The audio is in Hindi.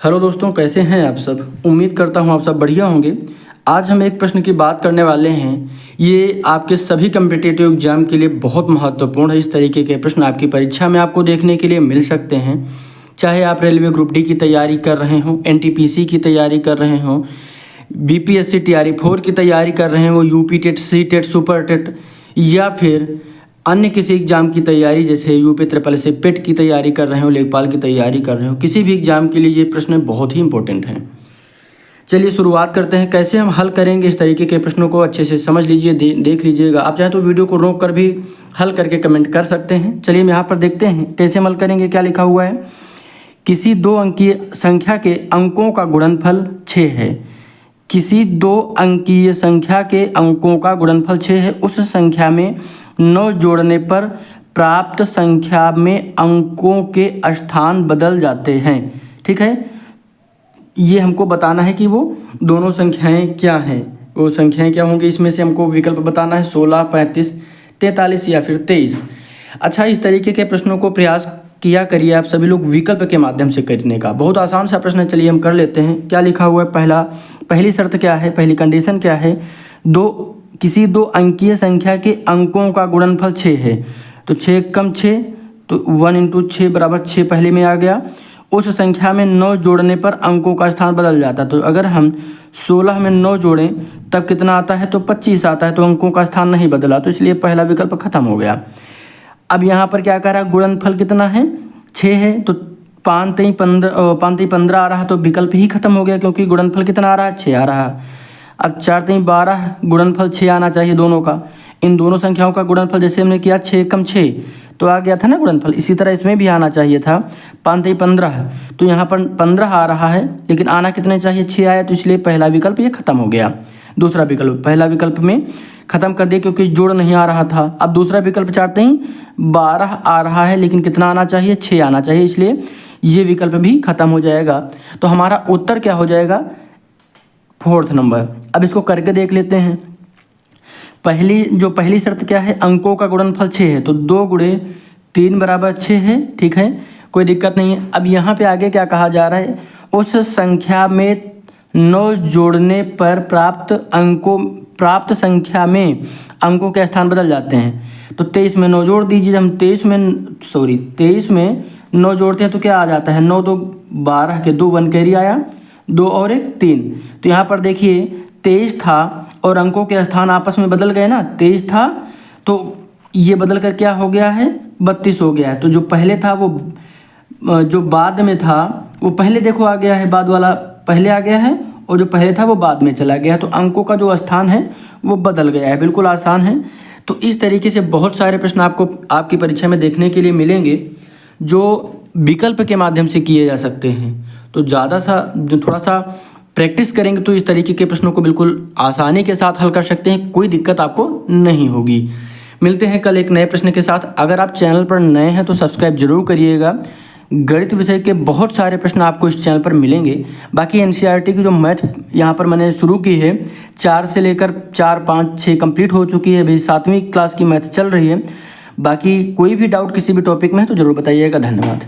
हेलो दोस्तों, कैसे हैं आप सब। उम्मीद करता हूं आप सब बढ़िया होंगे। आज हम एक प्रश्न की बात करने वाले हैं। ये आपके सभी कम्पिटिटिव एग्जाम के लिए बहुत महत्वपूर्ण है। इस तरीके के प्रश्न आपकी परीक्षा में आपको देखने के लिए मिल सकते हैं। चाहे आप रेलवे ग्रुप डी की तैयारी कर रहे हों, एनटीपीसी की तैयारी कर रहे हों, बीपीएससी टीआरई 4 की तैयारी कर रहे हो, UP TET, C TET, super TET या फिर अन्य किसी एग्ज़ाम की तैयारी जैसे यूपी ट्रिपल एस पेट की तैयारी कर रहे हो, लेखपाल की तैयारी कर रहे हो, किसी भी एग्ज़ाम के लिए ये प्रश्न बहुत ही इंपॉर्टेंट हैं। चलिए शुरुआत करते हैं। कैसे हम हल करेंगे इस तरीके के प्रश्नों को अच्छे से समझ लीजिए, देख लीजिएगा। आप चाहें तो वीडियो को रोक कर भी हल करके कमेंट कर सकते हैं। चलिए हम यहाँ पर देखते हैं कैसे हम हल करेंगे। क्या लिखा हुआ है, किसी 2 अंकीय संख्या के अंकों का गुणनफल 6 है। किसी 2 अंकीय संख्या के अंकों का गुणनफल 6 है। उस संख्या में 9 जोड़ने पर प्राप्त संख्या में अंकों के स्थान बदल जाते हैं। ठीक है, ये हमको बताना है कि वो दोनों संख्याएं क्या हैं। वो संख्याएं क्या होंगी, इसमें से हमको विकल्प बताना है 16, 35, 43 या फिर 23। अच्छा, इस तरीके के प्रश्नों को प्रयास किया करिए आप सभी लोग विकल्प के माध्यम से करने का। बहुत आसान सा प्रश्न है, चलिए हम कर लेते हैं। क्या लिखा हुआ है, पहली शर्त क्या है, पहली कंडीशन क्या है, किसी 2 अंकीय संख्या के अंकों का गुणनफल 6 है। तो 6 कम 6, तो 1 इंटू 6 बराबर 6 पहले में आ गया। उस संख्या में 9 जोड़ने पर अंकों का स्थान बदल जाता है। तो अगर हम 16 में 9 जोड़ें तब कितना आता है, तो 25 आता है। तो अंकों का स्थान नहीं बदला, तो इसलिए पहला विकल्प खत्म हो गया। अब यहाँ पर क्या कह रहा है, गुणनफल कितना है, 6 है। तो 5 3 15 आ रहा, तो विकल्प ही खत्म हो गया, क्योंकि गुणनफल कितना आ रहा है, 6 आ रहा है। अब 4 3 12, गुणनफल 6 आना चाहिए दोनों का। इन दोनों संख्याओं का गुणनफल जैसे हमने किया 6 कम 6, तो आ गया था ना गुणनफल। इसी तरह इसमें भी आना चाहिए था। 5 3 15, तो यहाँ पर 15 आ रहा है, लेकिन आना कितने चाहिए, 6 आया। तो इसलिए पहला विकल्प ये खत्म हो गया। दूसरा विकल्प पहला विकल्प में खत्म कर दिया, क्योंकि जोड़ नहीं आ रहा था। अब दूसरा विकल्प 4 3 12 आ रहा है, लेकिन कितना आना चाहिए, 6 आना चाहिए। इसलिए ये विकल्प भी खत्म हो जाएगा। तो हमारा उत्तर क्या हो जाएगा, 4th नंबर। अब इसको करके देख लेते हैं। पहली शर्त क्या है, अंकों का गुणनफल 6 है। तो 2 गुणे 3 बराबर 6 है। ठीक है, कोई दिक्कत नहीं है। अब यहाँ पे आगे क्या कहा जा रहा है, उस संख्या में 9 जोड़ने पर प्राप्त संख्या में अंकों के स्थान बदल जाते हैं। तो 23 में 9 जोड़ दीजिए। हम 23 में 9 जोड़ते हैं तो क्या आ जाता है, 9 2 12 के 2 1 कैरी आया, 2 और 1 3। तो यहाँ पर देखिए 23 था और अंकों के स्थान आपस में बदल गए ना। 23 था तो ये बदल कर क्या हो गया है, 32 हो गया है। तो जो पहले था वो जो बाद में था वो पहले देखो आ गया है, बाद वाला पहले आ गया है, और जो पहले था वो बाद में चला गया है। तो अंकों का जो स्थान है वो बदल गया है। बिल्कुल आसान है। तो इस तरीके से बहुत सारे प्रश्न आपको आपकी परीक्षा में देखने के लिए मिलेंगे जो विकल्प के माध्यम से किए जा सकते हैं। तो थोड़ा सा प्रैक्टिस करेंगे तो इस तरीके के प्रश्नों को बिल्कुल आसानी के साथ हल कर सकते हैं। कोई दिक्कत आपको नहीं होगी। मिलते हैं कल एक नए प्रश्न के साथ। अगर आप चैनल पर नए हैं तो सब्सक्राइब जरूर करिएगा। गणित विषय के बहुत सारे प्रश्न आपको इस चैनल पर मिलेंगे। बाकी एनसीईआरटी की जो मैथ यहाँ पर मैंने शुरू की है, 4 से लेकर 4 5 6 कंप्लीट हो चुकी है। अभी 7वीं क्लास की मैथ चल रही है। बाकी कोई भी डाउट किसी भी टॉपिक में है तो ज़रूर बताइएगा। धन्यवाद।